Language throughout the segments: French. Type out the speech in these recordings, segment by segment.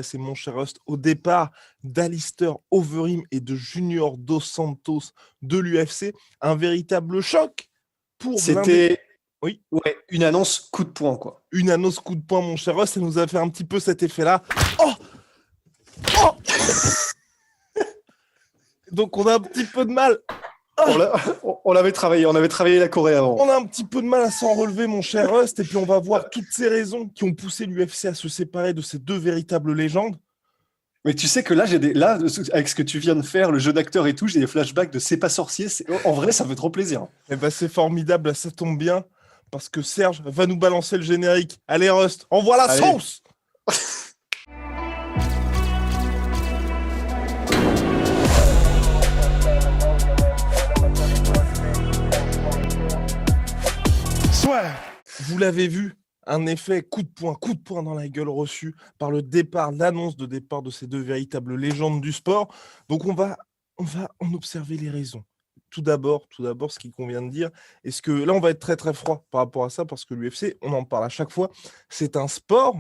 C'est mon cher Rust, au départ d'Alistair Overeem et de Junior Dos Santos de l'UFC, un véritable choc pour l'un des... C'était Oui, une annonce coup de poing, quoi. une annonce coup de poing, mon cher Rust, ça nous a fait un petit peu cet effet-là. Oh Oh Donc on a un petit peu de mal. On avait travaillé la Corée avant. On a un petit peu de mal à s'en relever, mon cher Rust, et puis on va voir toutes ces raisons qui ont poussé l'UFC à se séparer de ces deux véritables légendes. Mais tu sais que là, là, avec ce que tu viens de faire, le jeu d'acteur et tout, j'ai des flashbacks de C'est pas sorcier. En vrai, ça fait trop plaisir. Eh ben c'est formidable, ça tombe bien, parce que Serge va nous balancer le générique. Allez Rust, envoie la Allez. sauce. Vous l'avez vu, un effet coup de poing dans la gueule reçu par l'annonce de départ de ces deux véritables légendes du sport. Donc on va en observer les raisons. Tout d'abord, ce qu'il convient de dire, est-ce que là on va être très très froid par rapport à ça parce que l'UFC, on en parle à chaque fois, c'est un sport,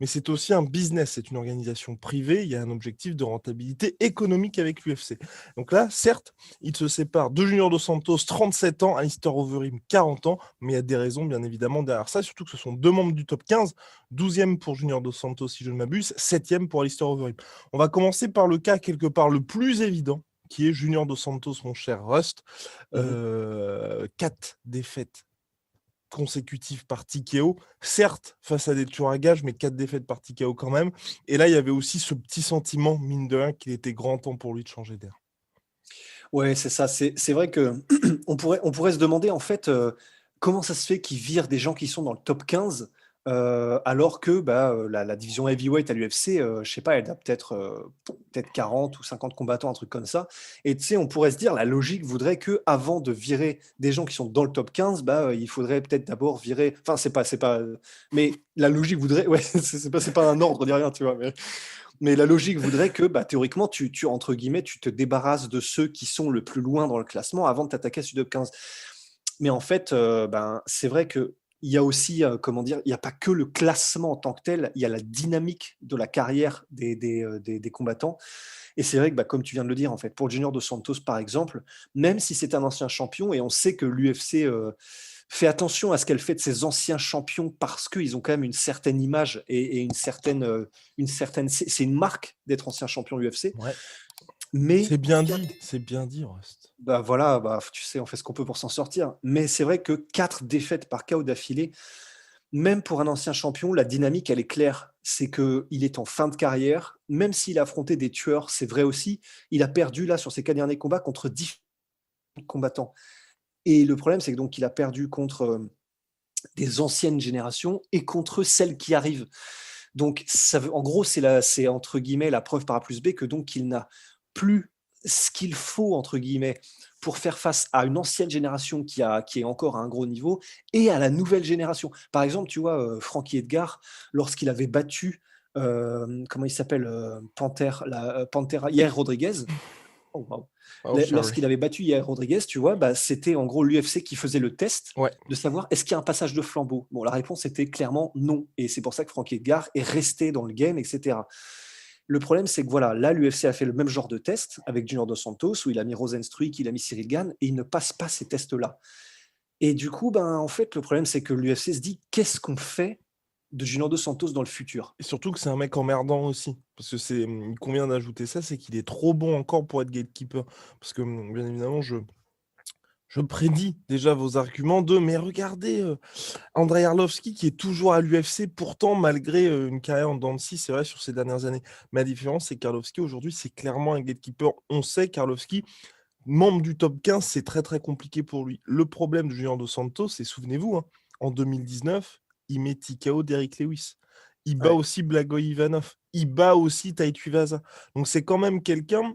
mais c'est aussi un business, c'est une organisation privée, il y a un objectif de rentabilité économique avec l'UFC. Donc là, certes, il se sépare de Junior Dos Santos, 37 ans, Alistair Overeem, 40 ans, mais il y a des raisons bien évidemment derrière ça, surtout que ce sont deux membres du top 15, 12e pour Junior Dos Santos si je ne m'abuse, 7e pour Alistair Overeem. On va commencer par le cas quelque part le plus évident, qui est Junior Dos Santos, mon cher Rust. 4 défaites consécutives par TKO, certes face à des tueurs à gages, mais 4 défaites par TKO quand même. Et là, il y avait aussi ce petit sentiment, mine de rien, qu'il était grand temps pour lui de changer d'air. Ouais, c'est ça. C'est vrai que on pourrait se demander en fait comment ça se fait qu'ils virent des gens qui sont dans le top 15 alors que la division heavyweight à l'UFC, je sais pas, elle a peut-être 40 ou 50 combattants, un truc comme ça. Et tu sais, on pourrait se dire la logique voudrait que avant de virer des gens qui sont dans le top 15, il faudrait peut-être d'abord virer. Enfin, c'est pas. Mais la logique voudrait. Ouais, c'est pas un ordre ni rien, tu vois. Mais la logique voudrait que, théoriquement, entre guillemets, tu te débarrasses de ceux qui sont le plus loin dans le classement avant de t'attaquer à ce top 15. Mais en fait, c'est vrai que il y a aussi, comment dire, il n'y a pas que le classement en tant que tel, il y a la dynamique de la carrière des combattants. Et c'est vrai que, comme tu viens de le dire, en fait, pour Junior Dos Santos, par exemple, même si c'est un ancien champion, et on sait que l'UFC fait attention à ce qu'elle fait de ses anciens champions parce qu'ils ont quand même une certaine image et une certaine c'est une marque d'être ancien champion UFC. Ouais. Mais C'est bien dit, Rust. voilà, tu sais, on fait ce qu'on peut pour s'en sortir. Mais c'est vrai que 4 défaites par KO d'affilée, même pour un ancien champion, la dynamique, elle est claire. C'est qu'il est en fin de carrière, même s'il a affronté des tueurs, c'est vrai aussi. Il a perdu là sur ses 4 derniers combats contre 10 combattants. Et le problème, c'est que donc il a perdu contre des anciennes générations et contre celles qui arrivent. Donc, en gros, c'est entre guillemets la preuve par A plus B que donc il n'a plus ce qu'il faut entre guillemets pour faire face à une ancienne génération qui est encore à un gros niveau et à la nouvelle génération. Par exemple, tu vois, Frankie Edgar, lorsqu'il avait battu comment il s'appelle Pantera Yair Rodriguez. Oh, wow. Oh, Lorsqu'il avait battu Yair Rodriguez, tu vois, c'était en gros l'UFC qui faisait le test ouais. de savoir est-ce qu'il y a un passage de flambeau. Bon, la réponse était clairement non. Et c'est pour ça que Frankie Edgar est resté dans le game, etc. Le problème, c'est que voilà, là, l'UFC a fait le même genre de test avec Junior Dos Santos, où il a mis Rosenstruik, il a mis Cyril Gane, et il ne passe pas ces tests-là. Et du coup, en fait, le problème, c'est que l'UFC se dit qu'est-ce qu'on fait de Junior Dos Santos dans le futur. Et surtout que c'est un mec emmerdant aussi. Parce que il convient d'ajouter ça, c'est qu'il est trop bon encore pour être gatekeeper. Parce que, bien évidemment, je prédis déjà vos arguments mais regardez Andrei Arlovski qui est toujours à l'UFC, pourtant malgré une carrière en dents de scie, c'est vrai, sur ces dernières années. Mais la différence, c'est qu'Arlovski, aujourd'hui, c'est clairement un gatekeeper. On sait qu'Arlovski, membre du top 15, c'est très très compliqué pour lui. Le problème de Junior Dos Santos, c'est, souvenez-vous, en 2019, il met TKO d'Eric Lewis. Il bat aussi Blagoy Ivanov. Il bat aussi Tai Tuivasa. Donc c'est quand même quelqu'un...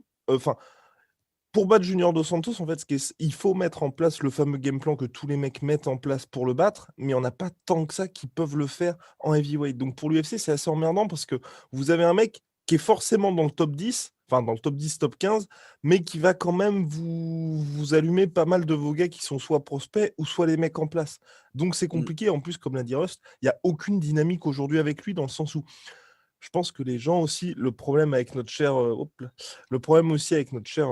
pour battre Junior Dos Santos, en fait, il faut mettre en place le fameux game plan que tous les mecs mettent en place pour le battre, mais il n'y en a pas tant que ça qui peuvent le faire en heavyweight. Donc pour l'UFC, c'est assez emmerdant parce que vous avez un mec qui est forcément dans le top 10, enfin dans le top 10, top 15, mais qui va quand même vous allumer pas mal de vos gars qui sont soit prospects ou soit les mecs en place. Donc c'est compliqué. En plus, comme l'a dit Rust, il n'y a aucune dynamique aujourd'hui avec lui dans le sens où je pense que les gens aussi, le problème avec notre cher, le problème aussi avec notre cher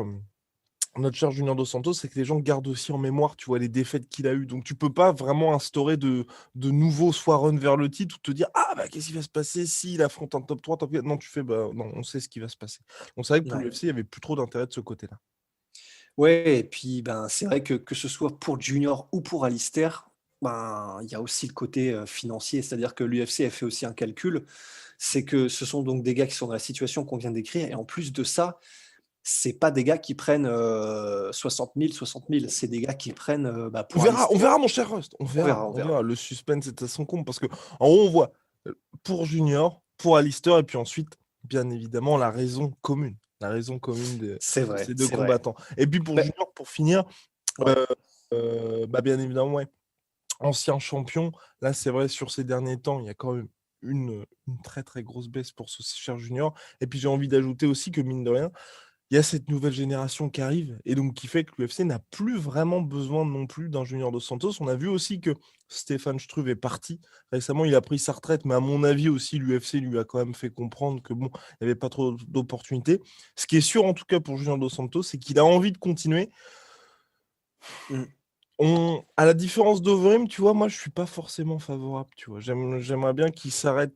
Junior Dos Santos, c'est que les gens gardent aussi en mémoire, tu vois, les défaites qu'il a eues. Donc, tu peux pas vraiment instaurer de nouveaux soit run vers le titre ou te dire, ah, bah, qu'est-ce qui va se passer s'il affronte un top 3 top 4. Non, tu fais, bah, non, on sait ce qui va se passer. Donc, c'est vrai que pour Ouais. l'UFC, il y avait plus trop d'intérêt de ce côté-là. Ouais, et puis, ben, c'est vrai que ce soit pour Junior ou pour Alistair, ben, il y a aussi le côté, financier. C'est-à-dire que l'UFC a fait aussi un calcul. C'est que ce sont donc des gars qui sont dans la situation qu'on vient décrire et en plus de ça, c'est pas des gars qui prennent, 60 000, 60 000. C'est des gars qui prennent, bah, On pour verra, on Alistair, verra, mon cher Rust. On on verra, verra, on on verra. verra. Le suspense est à son comble parce que en haut, on voit pour Junior, pour Alistair, et puis ensuite, bien évidemment, la raison commune. La raison commune C'est de vrai, ces deux c'est vrai. combattants. Et puis pour Beh, Junior, pour finir, ouais. euh, bah bien évidemment, ouais, ancien champion. Là, c'est vrai, sur ces derniers temps, il y a quand même une très très grosse baisse pour ce cher Junior. Et puis j'ai envie d'ajouter aussi que, mine de rien, il y a cette nouvelle génération qui arrive et donc qui fait que l'UFC n'a plus vraiment besoin non plus d'un Junior Dos Santos. On a vu aussi que Stéphane Struve est parti. Récemment, il a pris sa retraite, mais à mon avis aussi, l'UFC lui a quand même fait comprendre que bon, il n'y avait pas trop d'opportunités. Ce qui est sûr, en tout cas, pour Junior Dos Santos, c'est qu'il a envie de continuer. Mmh. À la différence d'Overim, tu vois, moi, je suis pas forcément favorable, tu vois. J'aimerais bien qu'il s'arrête.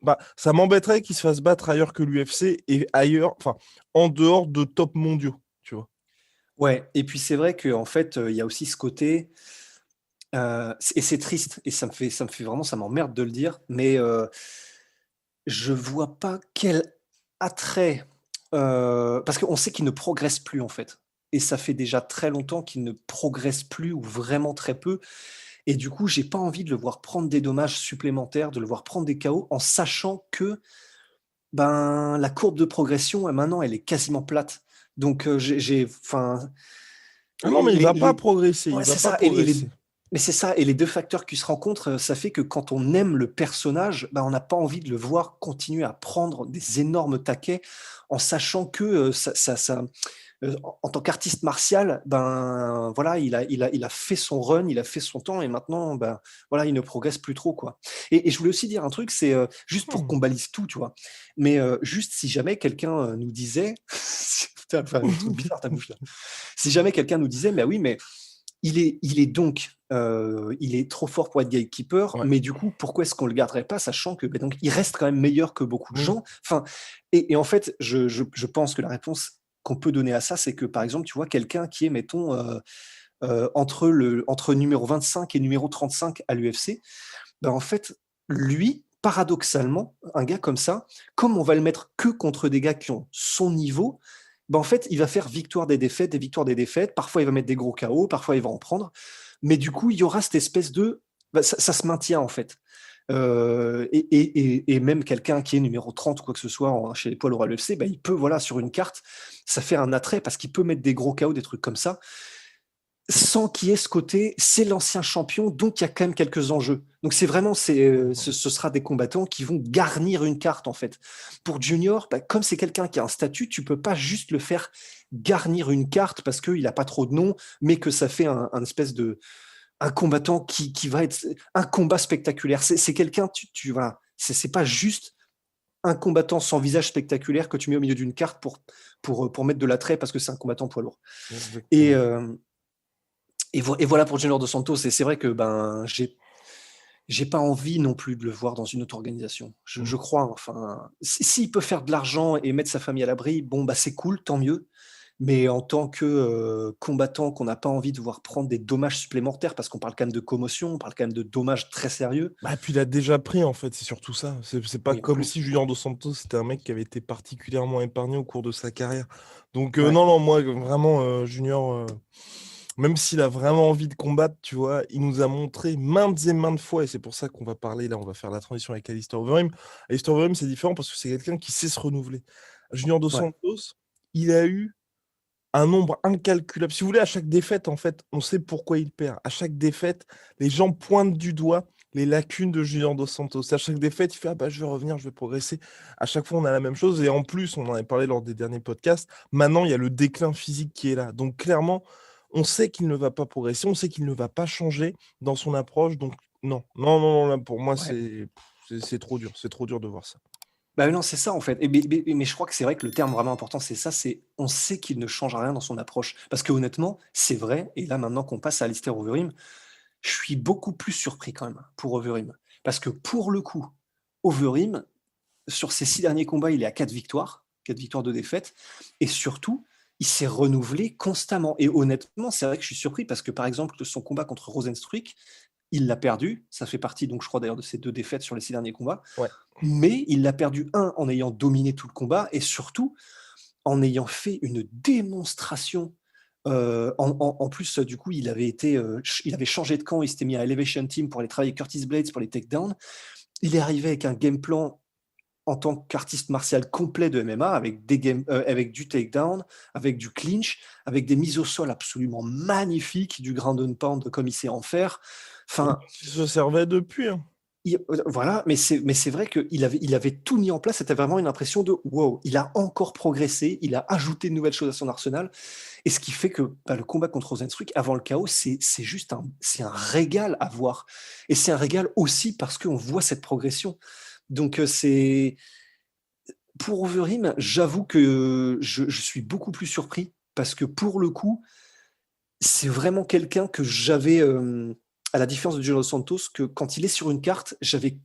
Bah, ça m'embêterait qu'il se fasse battre ailleurs que l'UFC et ailleurs, enfin, en dehors de top mondiaux, tu vois. Ouais, et puis c'est vrai qu'en fait, il y a aussi ce côté, et c'est triste et ça me fait vraiment ça m'emmerde de le dire, mais je vois pas quel attrait, parce qu'on sait qu'il ne progresse plus, en fait, et ça fait déjà très longtemps qu'il ne progresse plus ou vraiment très peu et du coup, j'ai pas envie de le voir prendre des dommages supplémentaires, de le voir prendre des KO en sachant que, ben, la courbe de progression, maintenant, elle est quasiment plate. Donc j'ai enfin, Ah non, mais il va pas progresser, il ouais, va c'est pas ça et les progresser. mais c'est ça et les 2 facteurs qui se rencontrent, ça fait que quand on aime le personnage, bah, on n'a pas envie de le voir continuer à prendre des énormes taquets en sachant que, en tant qu'artiste martial, ben, voilà, il a fait son run, il a fait son temps et maintenant, ben, voilà, il ne progresse plus trop, quoi. Et je voulais aussi dire un truc, c'est, juste pour Hmm. qu'on balise tout, tu vois? Mais, juste si jamais quelqu'un, nous disait putain, enfin, un truc bizarre ta bouche là. Si jamais quelqu'un nous disait: «Mais oui, mais il est donc, il est trop fort pour être gatekeeper, Ouais, mais du coup, pourquoi est-ce qu'on le garderait pas?» sachant que, donc il reste quand même meilleur que beaucoup de oui. gens. Enfin et en fait, je pense que la réponse qu'on peut donner à ça, c'est que, par exemple, tu vois, quelqu'un qui est, mettons, entre numéro 25 et numéro 35 à l'UFC, ben, en fait, lui, paradoxalement, un gars comme ça, comme on va le mettre que contre des gars qui ont son niveau, ben, en fait, il va faire victoire des défaites, des victoires des défaites. Parfois, il va mettre des gros KO, parfois, il va en prendre. Mais du coup, il y aura cette espèce de. Bah, ça se maintient, en fait. Et même quelqu'un qui est numéro 30 ou quoi que ce soit chez les poids lourds à l'UFC, ben, il peut, voilà, sur une carte, ça fait un attrait parce qu'il peut mettre des gros KO, des trucs comme ça sans qu'il y ait ce côté, c'est l'ancien champion, donc il y a quand même quelques enjeux. Donc c'est vraiment, ce sera des combattants qui vont garnir une carte en fait. Pour Junior, bah, comme c'est quelqu'un qui a un statut, tu peux pas juste le faire garnir une carte parce qu'il a pas trop de nom, mais que ça fait un espèce de un combattant qui va être un combat spectaculaire. C'est quelqu'un, voilà, c'est pas juste un combattant sans visage spectaculaire que tu mets au milieu d'une carte pour mettre de l'attrait parce que c'est un combattant poids lourd. Et, Exactement. et voilà pour Junior Dos Santos. Et c'est vrai que ben j'ai pas envie non plus de le voir dans une autre organisation. Je Mm. crois, enfin, s'il peut faire de l'argent et mettre sa famille à l'abri, bon bah c'est cool, tant mieux. Mais en tant que combattant qu'on n'a pas envie de voir prendre des dommages supplémentaires, parce qu'on parle quand même de commotion, on parle quand même de dommages très sérieux. Bah, puis il a déjà pris, en fait, c'est surtout ça. C'est pas Oui, en comme plus. si Junior Dos Santos, c'était un mec qui avait été particulièrement épargné au cours de sa carrière. Donc, Ouais, non, non, moi, vraiment, Junior, même s'il a vraiment envie de combattre, tu vois, il nous a montré maintes et maintes fois, et c'est pour ça qu'on va parler, là, on va faire la transition avec Alistair Overeem. Alistair Overeem, c'est différent parce que c'est quelqu'un qui sait se renouveler. Junior Dos ouais, Santos, il a eu un nombre incalculable. Si vous voulez, à chaque défaite, en fait, on sait pourquoi il perd. À chaque défaite, les gens pointent du doigt les lacunes de Junior Dos Santos. À chaque défaite, il fait: ah bah, je vais revenir, je vais progresser. À chaque fois, on a la même chose. Et en plus, on en avait parlé lors des derniers podcasts, maintenant, il y a le déclin physique qui est là. Donc, clairement, on sait qu'il ne va pas progresser, on sait qu'il ne va pas changer dans son approche. Donc, non, non, non, non, là, pour moi, ouais. c'est trop dur. C'est trop dur de voir ça. Bah, non, c'est ça en fait et mais je crois que c'est vrai que le terme vraiment important, c'est ça, c'est on sait qu'il ne change rien dans son approche. Parce que honnêtement, c'est vrai et là maintenant qu'on passe à Alistair Overeem, je suis beaucoup plus surpris quand même pour Overeem. Parce que pour le coup, Overeem, sur ses 6 derniers combats, il est à 4 victoires, 2 défaites et surtout, il s'est renouvelé constamment et honnêtement, c'est vrai que je suis surpris parce que par exemple, son combat contre Rozenstruik, il l'a perdu, ça fait partie donc je crois d'ailleurs de ses 2 défaites sur les 6 derniers combats, Ouais. mais il l'a perdu, un en ayant dominé tout le combat et surtout en ayant fait une démonstration. En plus, du coup, il avait changé de camp, il s'était mis à Elevation Team pour aller travailler avec Curtis Blades pour les takedowns. Il est arrivé avec un game plan en tant qu'artiste martial complet de MMA, avec du takedown, avec du clinch, avec des mises au sol absolument magnifiques, du ground and pound comme il sait en faire. Et Enfin, il se servait depuis, hein. voilà, mais c'est vrai qu'il avait tout mis en place. C'était vraiment une impression de wow, il a encore progressé, il a ajouté de nouvelles choses à son arsenal. Et ce qui fait que bah, le combat contre Rozenstruik avant le chaos, c'est juste c'est un régal à voir. Et c'est un régal aussi parce qu'on voit cette progression. Donc pour Overeem, j'avoue que je suis beaucoup plus surpris parce que pour le coup, c'est vraiment quelqu'un que j'avais, à la différence de Junior Dos Santos, que quand il est sur une carte, j'avais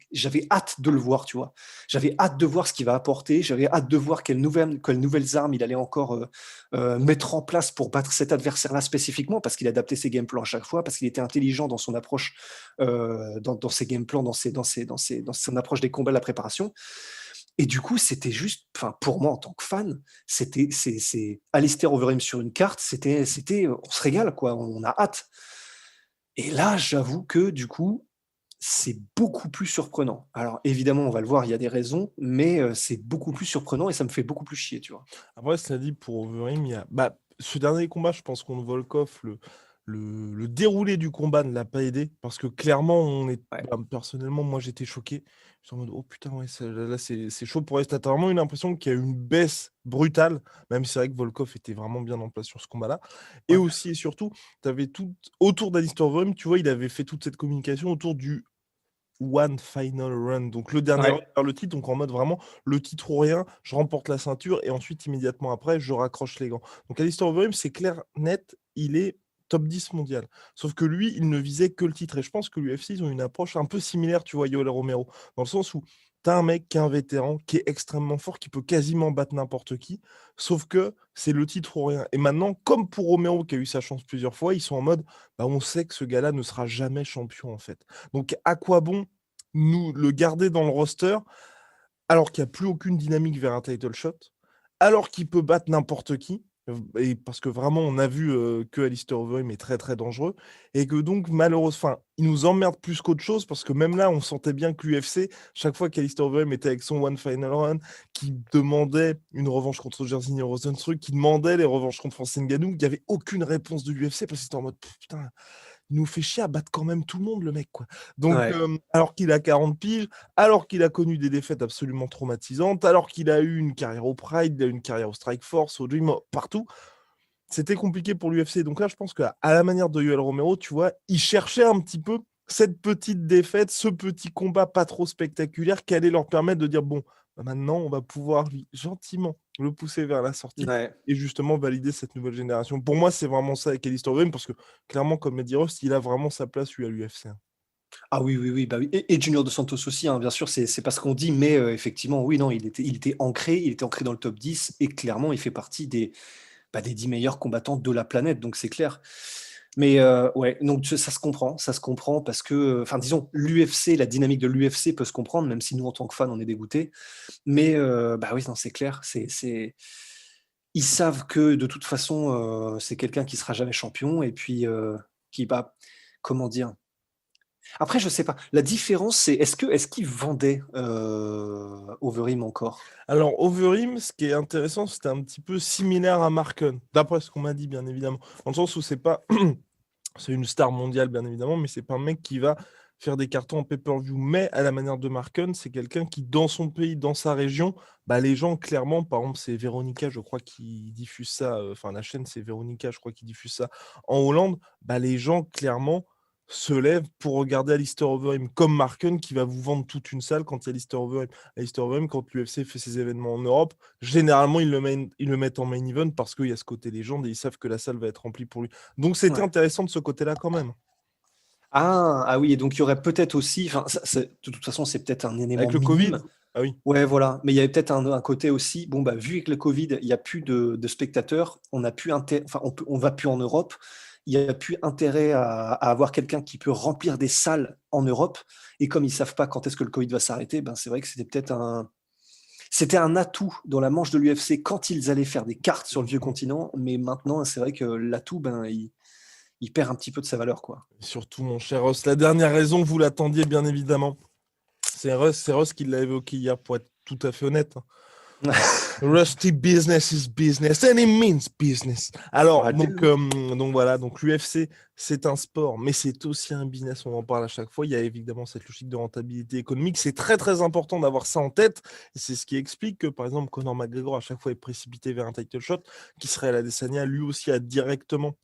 hâte de le voir, tu vois. J'avais hâte de voir ce qu'il va apporter, j'avais hâte de voir quelles nouvelles armes il allait encore mettre en place pour battre cet adversaire-là spécifiquement, parce qu'il adaptait ses game plans à chaque fois, parce qu'il était intelligent dans son approche, dans ses game plans, dans son approche des combats, de la préparation. Et du coup, c'était juste, enfin, pour moi en tant que fan, c'est Alistair Overeem sur une carte, on se régale quoi, on a hâte. Et là, j'avoue que du coup, c'est beaucoup plus surprenant. Alors évidemment, on va le voir, il y a des raisons, mais c'est beaucoup plus surprenant et ça me fait beaucoup plus chier, tu vois. Après, cela dit, pour Overeem, il y a... bah, ce dernier combat, je pense contre Volkov, le déroulé du combat ne l'a pas aidé parce que clairement, Ouais. bah, personnellement, moi j'étais choqué. J'étais en mode, oh putain, ouais, là, c'est chaud pour rester. T'as vraiment une impression qu'il y a eu une baisse brutale, même si c'est vrai que Volkov était vraiment bien en place sur ce combat-là. Et Ouais. aussi et surtout, tu avais tout autour d'Alistair Overeem, tu vois, il avait fait toute cette communication autour du One Final Run, donc le dernier run Ouais. vers le titre, donc en mode vraiment le titre ou rien, je remporte la ceinture et ensuite immédiatement après, je raccroche les gants. Donc Alistair Overeem, c'est clair, net, il est top 10 mondial. Sauf que lui, il ne visait que le titre. Et je pense que l'UFC, ils ont une approche un peu similaire, tu vois, Yoel Romero, dans le sens où tu as un mec qui est un vétéran, qui est extrêmement fort, qui peut quasiment battre n'importe qui, sauf que c'est le titre ou rien. Et maintenant, comme pour Romero, qui a eu sa chance plusieurs fois, ils sont en mode, bah, on sait que ce gars-là ne sera jamais champion, en fait. Donc à quoi bon nous le garder dans le roster alors qu'il n'y a plus aucune dynamique vers un title shot, alors qu'il peut battre n'importe qui, et parce que vraiment on a vu que Alistair Overeem est très très dangereux, et que donc malheureusement, enfin, il nous emmerde plus qu'autre chose, parce que même là on sentait bien que l'UFC, chaque fois qu'Alistair Overeem était avec son One Final Run, qui demandait une revanche contre Jairzinho Rozenstruik, qui demandait les revanches contre Francis Ngannou, il n'y avait aucune réponse de l'UFC, parce que c'était en mode putain, il nous fait chier à battre quand même tout le monde, le mec, quoi. Donc, Ouais. alors qu'il a 40 piges, alors qu'il a connu des défaites absolument traumatisantes, alors qu'il a eu une carrière au Pride, il a eu une carrière au Strike Force, au Dream, partout, c'était compliqué pour l'UFC. Donc là, je pense qu'à la manière de Yoel Romero, tu vois, il cherchait un petit peu cette petite défaite, ce petit combat pas trop spectaculaire qui allait leur permettre de dire, bon, bah maintenant, on va pouvoir gentiment le pousser vers la sortie Ouais. et justement valider cette nouvelle génération. Pour moi, c'est vraiment ça avec Alistair Overeem parce que clairement, comme Eddie Ross, il a vraiment sa place, lui, à l'UFC. Ah oui, oui, oui, bah oui. Et Junior Dos Santos aussi, hein, bien sûr, c'est pas ce qu'on dit, mais effectivement, oui, non, il était ancré dans le top 10 et clairement, il fait partie des 10 meilleurs combattants de la planète, donc c'est clair. Mais ouais, donc ça se comprend parce que, enfin, disons, l'UFC, la dynamique de l'UFC peut se comprendre, même si nous, en tant que fans, on est dégoûtés. Mais bah oui, non, c'est clair, ils savent que de toute façon, c'est quelqu'un qui sera jamais champion et puis qui va, comment dire? Après, je sais pas. La différence, c'est est-ce qu'ils vendaient Overeem encore? Alors, Overeem, ce qui est intéressant, c'était un petit peu similaire à Marken, d'après ce qu'on m'a dit, bien évidemment. Dans le sens où c'est pas. C'est une star mondiale, bien évidemment, mais c'est pas un mec qui va faire des cartons en pay-per-view. Mais à la manière de Marken, c'est quelqu'un qui, dans son pays, dans sa région, bah, les gens, clairement, par exemple, c'est Véronica, je crois, qui diffuse ça. Enfin, la chaîne, c'est Véronica, je crois, qui diffuse ça en Hollande. Bah, les gens, clairement, se lèvent pour regarder Alistair Overeem, comme Marken qui va vous vendre toute une salle quand il y a Alistair Overeem. Alistair Overeem, quand l'UFC fait ses événements en Europe, généralement, ils le mettent en main event parce qu'il y a ce côté légende et ils savent que la salle va être remplie pour lui. Donc, c'était Ouais. intéressant de ce côté-là quand même. Ah oui, et donc il y aurait peut-être aussi, enfin, de toute façon, c'est peut-être un élément Avec le Covid, minime. ah oui. Ouais, voilà. Mais il y avait peut-être un côté aussi, bon, bah, vu que le Covid, il n'y a plus de spectateurs, on va plus en Europe, il n'y a plus intérêt à avoir quelqu'un qui peut remplir des salles en Europe. Et comme ils ne savent pas quand est-ce que le Covid va s'arrêter, ben, c'est vrai que c'était un atout dans la manche de l'UFC quand ils allaient faire des cartes sur le vieux continent. Mais maintenant, c'est vrai que l'atout, ben, il perd un petit peu de sa valeur, quoi. Et surtout, mon cher Ross, la dernière raison, vous l'attendiez bien évidemment. C'est Russ qui l'a évoqué hier, pour être tout à fait honnête. Rusty, business is business and it means business. Alors, donc voilà, donc l'UFC, c'est un sport, mais c'est aussi un business, on en parle à chaque fois. Il y a évidemment cette logique de rentabilité économique. C'est très, très important d'avoir ça en tête. Et c'est ce qui explique que, par exemple, Conor McGregor, à chaque fois, est précipité vers un title shot, qui serait à la Adesanya, lui aussi, a directement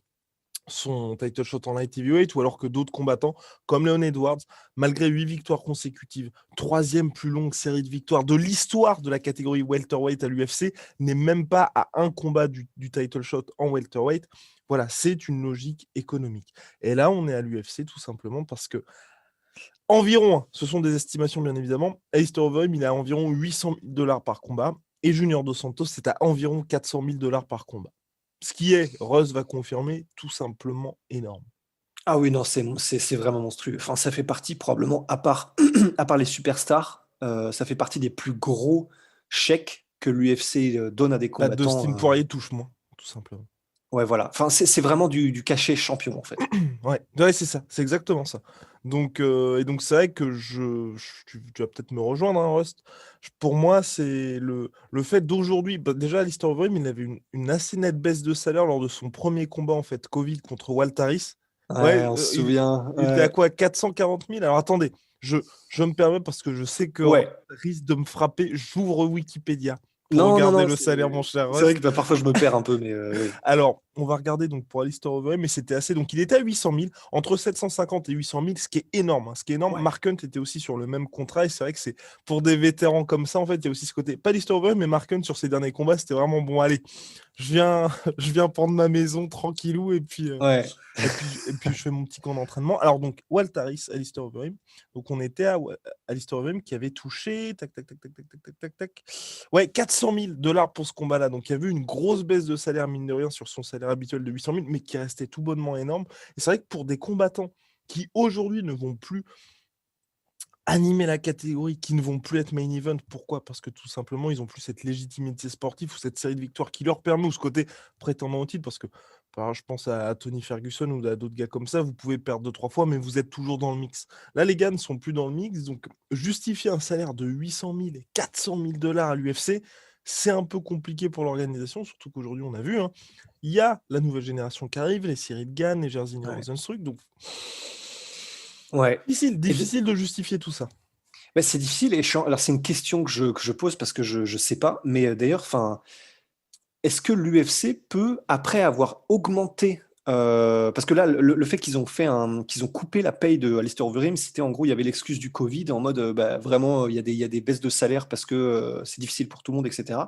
son title shot en light heavyweight, ou alors que d'autres combattants, comme Leon Edwards, malgré 8 victoires consécutives, troisième plus longue série de victoires de l'histoire de la catégorie welterweight à l'UFC, n'est même pas à un combat du title shot en welterweight. Voilà, c'est une logique économique. Et là, on est à l'UFC tout simplement parce que environ, ce sont des estimations bien évidemment, Alistair Overeem, il a environ 800 000 $ par combat, et Junior Dos Santos, c'est à environ 400 000 $ par combat. Ce qui est, Russ va confirmer, tout simplement énorme. Ah oui, non, c'est vraiment monstrueux. Enfin, ça fait partie probablement, à part, à part les superstars, ça fait partie des plus gros chèques que l'UFC donne à des Bah, Dustin combattants. Poirier touche moins, tout simplement. Ouais, voilà. Enfin, c'est vraiment du cachet champion, en fait. Ouais, c'est ça, c'est exactement ça. Donc, et donc c'est vrai que tu vas peut-être me rejoindre, hein, Rust. Pour moi, c'est le fait d'aujourd'hui. Bah, déjà, Alistair Overeem, il avait une assez nette baisse de salaire lors de son premier combat, en fait, Covid contre Walt Harris. Ouais, Ouais, on se souvient. il était à Ouais. quoi? 440 000? Alors attendez, je me permets parce que je sais que Rust Ouais. risque de me frapper. J'ouvre Wikipédia pour Non, non, regarder non, le salaire, mon cher c'est vrai Rust. que bah, parfois je me perds un peu, mais oui. Alors, on va regarder donc pour Alistair Overeem, mais c'était assez. Donc, il était à 800 000, entre 750 et 800 000, ce qui est énorme. Ce qui est énorme. Ouais. Mark Hunt était aussi sur le même contrat, et c'est vrai que c'est pour des vétérans comme ça, en fait, il y a aussi ce côté. Pas Alistair Overeem, mais Mark Hunt sur ses derniers combats, c'était vraiment bon. Allez, je viens, je viens prendre ma maison tranquillou, et puis, Ouais. je fais mon petit camp d'entraînement. Alors, donc, Walt Harris, Alistair Overeem. Donc, on était à Alistair Overeem qui avait touché, tac, tac, tac, tac, tac, tac, tac, tac, tac. Ouais, 400 000 $ pour ce combat-là. Donc, il y a eu une grosse baisse de salaire, mine de rien, sur son salaire habituel de 800 000, mais qui restait tout bonnement énorme. Et c'est vrai que pour des combattants qui, aujourd'hui, ne vont plus animer la catégorie, qui ne vont plus être main event, pourquoi? Parce que tout simplement, ils n'ont plus cette légitimité sportive ou cette série de victoires qui leur permet, ou ce côté prétendant au titre, parce que je pense à Tony Ferguson ou à d'autres gars comme ça, vous pouvez perdre 2-3 fois, mais vous êtes toujours dans le mix. Là, les gars ne sont plus dans le mix, donc justifier un salaire de 800 000 et 400 000 $ à l'UFC, c'est un peu compliqué pour l'organisation, surtout qu'aujourd'hui, on a vu, hein, il y a la nouvelle génération qui arrive, les Cyril Gane, les Jairzinho Ouais. Rozenstruik, donc Ouais. difficile de justifier tout ça. Bah, c'est difficile et alors c'est une question que je pose parce que je sais pas, mais d'ailleurs, enfin, est-ce que l'UFC peut, après avoir augmenté, parce que là, le fait qu'ils ont coupé la paye de Alistair Overeem, c'était en gros, il y avait l'excuse du Covid en mode, bah, vraiment, il y a des baisses de salaire parce que c'est difficile pour tout le monde, etc.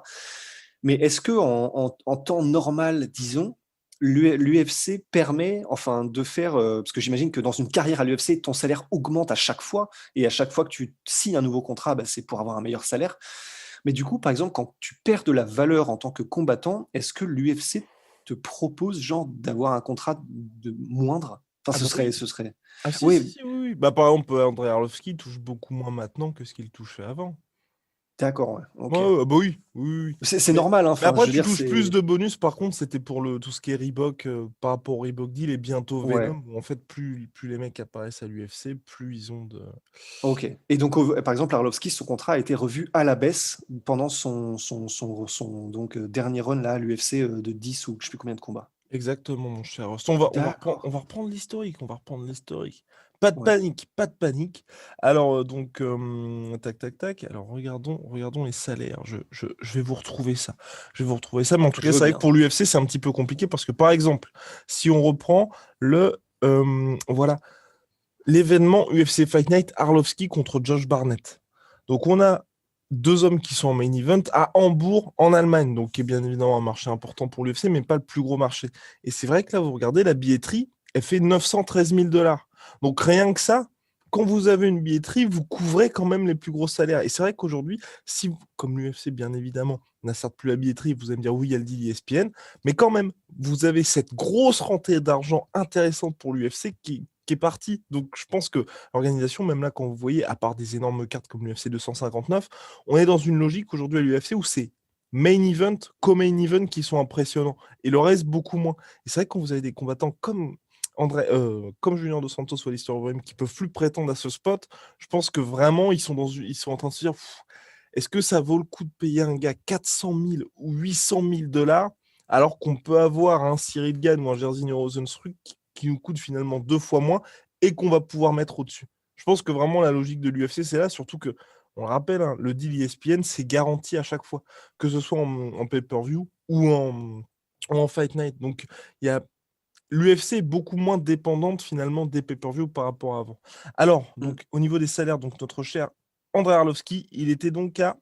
Mais est-ce que en temps normal, disons, l'UFC permet, enfin, de faire, parce que j'imagine que dans une carrière à l'UFC, ton salaire augmente à chaque fois, et à chaque fois que tu signes un nouveau contrat, bah, c'est pour avoir un meilleur salaire. Mais du coup, par exemple, quand tu perds de la valeur en tant que combattant, est-ce que l'UFC te propose genre d'avoir un contrat de moindre? Enfin, Ah bah oui. ce serait. Ah si, si, Oui, si, oui, oui. Bah, par exemple, Andrei Arlovski touche beaucoup moins maintenant que ce qu'il touchait avant. d'accord, ouais, Ouais, ok. ouais, bah oui, oui, oui. C'est Mais, normal, hein, mais enfin, après, je veux tu dire, touches plus c'est. de bonus. Par contre, c'était pour tout ce qui est Reebok, par rapport au Reebok Deal et bientôt Ouais, Venom, où en fait, plus les mecs apparaissent à l'UFC, plus ils ont de. ok. Et donc, par exemple, Arlovski, son contrat a été revu à la baisse pendant donc, dernier run là, à l'UFC de 10 ou je sais plus combien de combats. Exactement, mon cher Host. On D'accord. va reprendre l'historique, on va reprendre l'historique. Pas de Ouais, panique, pas de panique. Alors, donc, tac, tac, tac. Alors, regardons les salaires. Je vais vous retrouver ça. Je vais vous retrouver ça. Mais en tout je cas, veux c'est vrai que bien. pour l'UFC, c'est un petit peu compliqué parce que, par exemple, si on reprend le. Voilà. l'événement UFC Fight Night Arlovski contre Josh Barnett. Donc on a deux hommes qui sont en main event à Hambourg, en Allemagne, donc qui est bien évidemment un marché important pour l'UFC, mais pas le plus gros marché. Et c'est vrai que là, vous regardez, la billetterie, elle fait 913 000 $. Donc rien que ça, quand vous avez une billetterie, vous couvrez quand même les plus gros salaires. Et c'est vrai qu'aujourd'hui, si, comme l'UFC, bien évidemment, n'a certes plus la billetterie, vous allez me dire oui, il y a le deal ESPN, mais quand même, vous avez cette grosse rentrée d'argent intéressante pour l'UFC qui est partie. Donc je pense que l'organisation, même là, quand vous voyez, à part des énormes cartes comme l'UFC 259, on est dans une logique aujourd'hui à l'UFC où c'est main event, co-main event qui sont impressionnants. Et le reste, beaucoup moins. Et c'est vrai que quand vous avez des combattants comme Junior Dos Santos ou Alistair Overeem qui peuvent plus prétendre à ce spot, je pense que vraiment, ils sont en train de se dire, est-ce que ça vaut le coup de payer un gars 400 000 ou 800 000 $, alors qu'on peut avoir un Cyril Gane ou un Jairzinho Rozenstruik qui nous coûte finalement 2 fois moins et qu'on va pouvoir mettre au-dessus. Je pense que vraiment la logique de l'UFC, c'est là, surtout que, on le rappelle, hein, le deal ESPN, c'est garanti à chaque fois, que ce soit en pay-per-view ou en Fight Night. Donc, l'UFC est beaucoup moins dépendante finalement des pay-per-view par rapport à avant. Alors, Mm. donc, au niveau des salaires, donc notre cher Andrei Arlovski, il était donc à.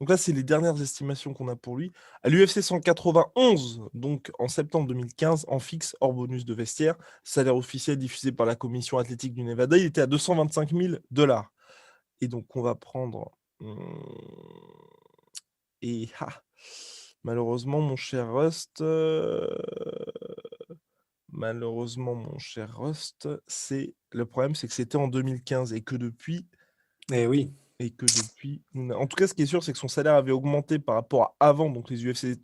Donc là, c'est les dernières estimations qu'on a pour lui. À l'UFC 191, donc en septembre 2015, en fixe, hors bonus de vestiaire, salaire officiel diffusé par la commission athlétique du Nevada, il était à 225 000 $. Et donc, on va prendre. Et malheureusement, mon cher Rust. Malheureusement, mon cher Rust, le problème, c'est que c'était en 2015 et que depuis, Eh oui. en tout cas, ce qui est sûr, c'est que son salaire avait augmenté par rapport à avant, donc les UFC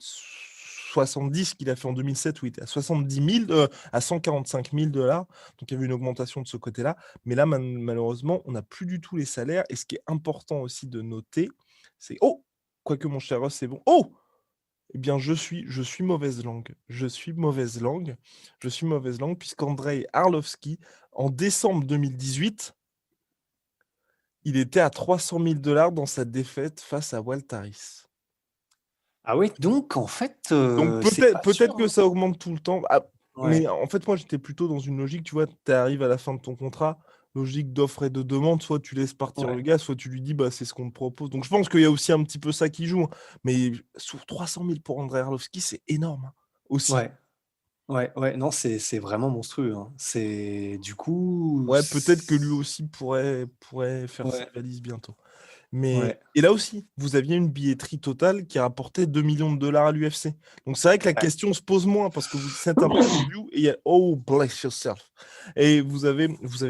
70 qu'il a fait en 2007, où il était à 70 000, à 145 000 $. Donc il y avait une augmentation de ce côté-là. Mais là, malheureusement, on n'a plus du tout les salaires. Et ce qui est important aussi de noter, c'est. Oh! Quoique, mon cher Rust, c'est bon. Oh! Eh bien, je suis mauvaise langue. Je suis mauvaise langue. Je suis mauvaise langue, puisqu'Andrei Arlovski, en décembre 2018, il était à 300 000 $ dans sa défaite face à Waltaris. Ah oui, donc en fait, Donc c'est pas peut-être sûr, que hein. ça augmente tout le temps. Ah, mais Ouais, en fait, moi, j'étais plutôt dans une logique, tu vois, tu arrives à la fin de ton contrat, logique d'offre et de demande, soit tu laisses partir le ouais, gars, soit tu lui dis, bah, c'est ce qu'on te propose. Donc je pense qu'il y a aussi un petit peu ça qui joue, hein. Mais sur 300 000 pour Andrei Arlovski, c'est énorme, hein, aussi. ouais, ouais, ouais, non, c'est vraiment monstrueux, hein. C'est du coup, Ouais, peut-être que lui aussi pourrait faire ses ouais, valises bientôt. Mais ouais, et là aussi, vous aviez une billetterie totale qui rapportait 2 millions de dollars à l'UFC. Donc c'est vrai que la ouais. question se pose moins parce que c'est un pay-per-view et il y a oh bless yourself. Et vous avez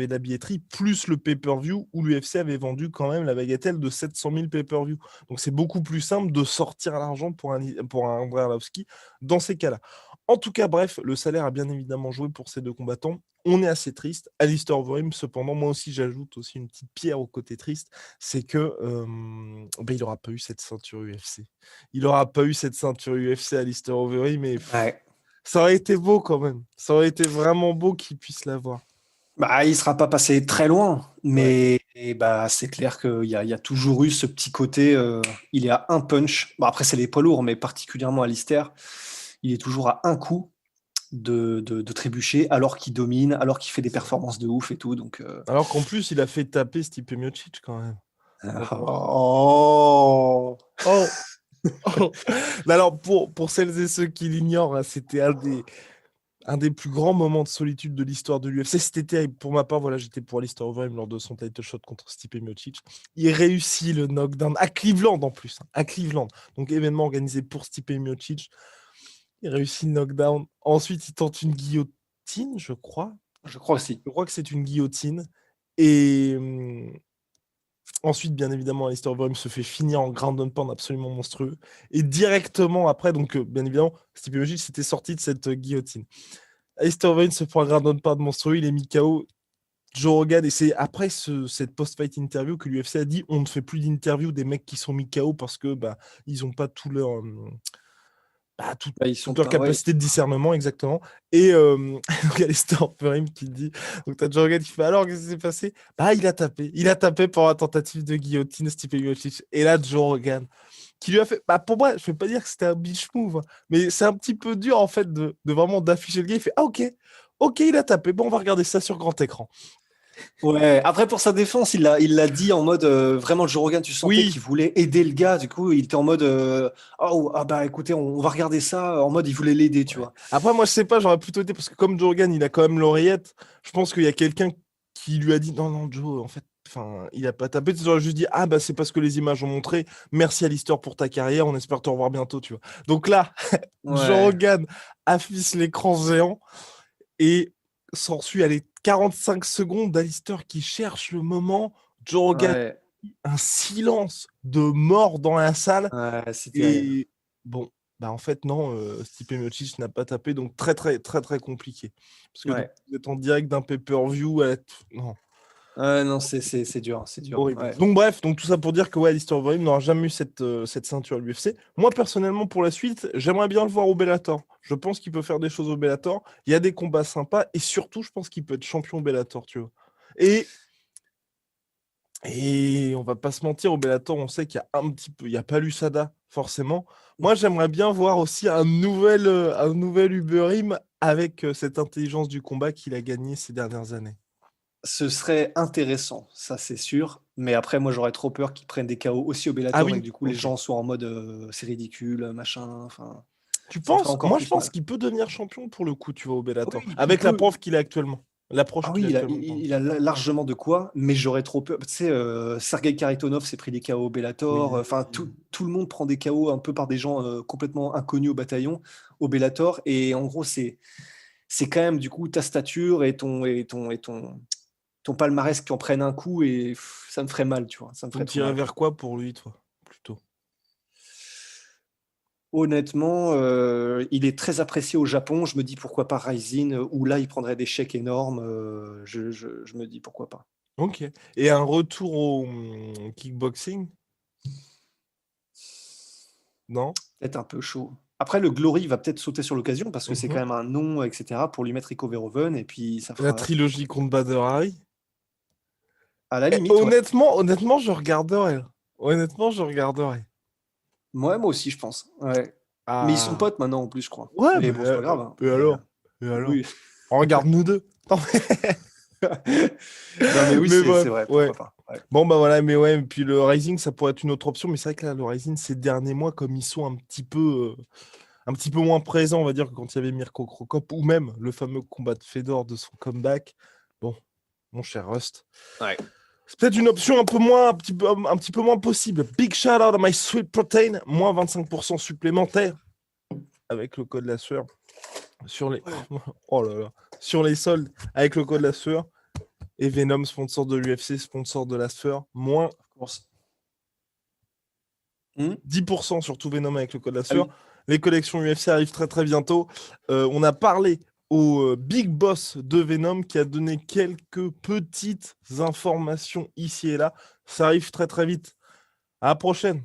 la billetterie plus le pay-per-view où l'UFC avait vendu quand même la bagatelle de 700 000 pay-per-view. Donc c'est beaucoup plus simple de sortir l'argent pour un Andrei Arlovski dans ces cas-là. En tout cas, bref, le salaire a bien évidemment joué pour ces deux combattants. On est assez triste. Alistair Overeem, cependant, moi aussi, j'ajoute aussi une petite pierre au côté triste, c'est que il n'aura pas eu cette ceinture UFC. Il n'aura pas eu cette ceinture UFC à Alistair Overeem, mais Ouais. ça aurait été beau quand même. Ça aurait été vraiment beau qu'il puisse l'avoir. Bah, il sera pas passé très loin, Ouais. mais bah, c'est clair qu'il y a toujours eu ce petit côté, il est à un punch. Bon, après, c'est les poids lourds, mais particulièrement Alistair, il est toujours à un coup de trébucher alors qu'il domine, alors qu'il fait des performances de ouf et tout. Donc, Alors qu'en plus, il a fait taper Stipe Miocic quand même. Attention. oh, Oh, oh. Mais alors, pour celles et ceux qui l'ignorent, hein, c'était un des plus grands moments de solitude de l'histoire de l'UFC. C'était terrible. Pour ma part, voilà, j'étais pour Alistair Overeem lors de son title shot contre Stipe Miocic. Il réussit le knockdown à Cleveland en plus, hein, à Cleveland. Donc événement organisé pour Stipe Miocic. Il réussit le knockdown. Ensuite, il tente une guillotine, je crois. je crois aussi. Je crois que c'est une guillotine. Et ensuite, bien évidemment, Alistair Overeem se fait finir en ground and pound absolument monstrueux. Et directement après, donc bien évidemment, Stipe Miocic s'était sorti de cette guillotine. Alistair Overeem se prend un ground and pound monstrueux, il est mis KO. Joe Rogan, et c'est après cette post-fight interview que l'UFC a dit on ne fait plus d'interview des mecs qui sont mis KO parce que ils n'ont pas Bah, ils sont toute leur pas. Ouais. capacité de discernement exactement. Et donc il y a Alistair Overeem qui dit, donc t'as Joe Rogan qui fait alors qu'est-ce qui s'est passé? Il a tapé pour la tentative de guillotine Stipe Miocic. Et là Joe Rogan qui lui a fait, pour moi je ne vais pas dire que c'était un bitch move, hein, mais c'est un petit peu dur en fait de vraiment d'afficher le gars. Il fait ah ok, il a tapé, bon on va regarder ça sur grand écran. Ouais, après pour sa défense, il l'a dit en mode vraiment Joe Rogan, tu sentais Oui, qu'il voulait aider le gars, du coup il était en mode oh ah bah écoutez, on va regarder ça en mode il voulait l'aider, tu ouais. vois. Après, moi, je sais pas, j'aurais plutôt été, parce que comme Joe Rogan, il a quand même l'oreillette, je pense qu'il y a quelqu'un qui lui a dit, non, non, Joe, en fait, enfin, il a pas tapé, j'aurais juste dit, ah, bah, c'est parce que les images ont montré, merci Alistair pour ta carrière, on espère te revoir bientôt, tu vois. Donc là, Joe Ouais, Rogan affiche l'écran géant et s'ensuit, allez, 45 secondes d'Alistair qui cherche le moment, Joe Rogan, ouais, un silence de mort dans la salle. ouais, c'est terrible. Et bon, bah en fait, non, Stipe Miocic n'a pas tapé, donc très, très, très, très compliqué. Parce que donc, Ouais. vous êtes en direct d'un pay-per-view, non, Ouais, non, c'est dur, c'est dur. horrible. Ouais. Donc bref, donc tout ça pour dire que ouais, Alistair Overeem n'aura jamais eu cette ceinture à l'UFC. Moi, personnellement, pour la suite, j'aimerais bien le voir au Bellator. Je pense qu'il peut faire des choses au Bellator. Il y a des combats sympas, et surtout, je pense qu'il peut être champion au Bellator, tu vois. Et Et on va pas se mentir, au Bellator, on sait qu'il y a un petit peu, il y a pas l'USADA, forcément. Moi, j'aimerais bien voir aussi un nouvel Uberim avec cette intelligence du combat qu'il a gagné ces dernières années. Ce serait intéressant, ça c'est sûr. Mais après, moi j'aurais trop peur qu'ils prennent des KO aussi au Ah Bellator et que oui, du coup les ok. gens soient en mode c'est ridicule, machin. Enfin, Tu ça me ferait penses? encore Moi, je plus pense mal. qu'il peut devenir champion pour le coup, tu vois, au Bellator. Oui, il Avec la peut. prof qu'il a actuellement. L'approche Ah qu'il oui, a il a, actuellement, pardon. il a largement de quoi, mais j'aurais trop peur. Tu sais, Sergei Kharitonov s'est pris des KO au Bellator. Oui. Enfin, tout le monde prend des KO un peu par des gens complètement inconnus au bataillon, au Bellator. Et en gros, c'est quand même du coup ta stature et ton palmarès qui en prennent un coup et ça me ferait mal, tu vois. Ça me ferait Donc, trop tu irais mal. vers quoi pour lui, toi, plutôt? Honnêtement, il est très apprécié au Japon. Je me dis pourquoi pas Rising, où là il prendrait des chèques énormes. Je me dis pourquoi pas. Ok. Et un retour au kickboxing? Non? Peut-être un peu chaud. Après, le Glory va peut-être sauter sur l'occasion parce que c'est quand Mhm. même un nom, etc. pour lui mettre Rico Verhoeven et puis ça La fera trilogie contre Badr Hari? à la Eh, limite, ouais. honnêtement, je regarderai. Honnêtement, je regarderai. Moi aussi, je pense. Ouais. Mais ils sont Ah. potes maintenant en plus, je crois. Ouais, Mais bon, c'est pas grave, hein. et alors? Et alors? Oui. On regarde nous deux. Non, Non, mais oui, mais c'est bref, vrai, ouais. pourquoi pas. Ouais. Bon, bah voilà, mais ouais, puis le Rising, ça pourrait être une autre option. Mais c'est vrai que là, le Rising, ces derniers mois, comme ils sont un petit peu moins présents, on va dire, que quand il y avait Mirko Cro Cop, ou même le fameux combat de Fedor de son comeback. Bon, mon cher Rust. Ouais. C'est peut-être une option un petit peu moins possible. Big shout out à My Sweet Protein, moins 25% supplémentaire avec le code la sueur sur les oh là là, sur les soldes avec le code la sueur et Venom sponsor de l'UFC, sponsor de la sueur, moins Course. Hmm. 10% sur tout Venom avec le code la Ah sueur. oui. Les collections UFC arrivent très très bientôt. On a parlé au big boss de Venom qui a donné quelques petites informations ici et là. Ça arrive très très vite. À la prochaine.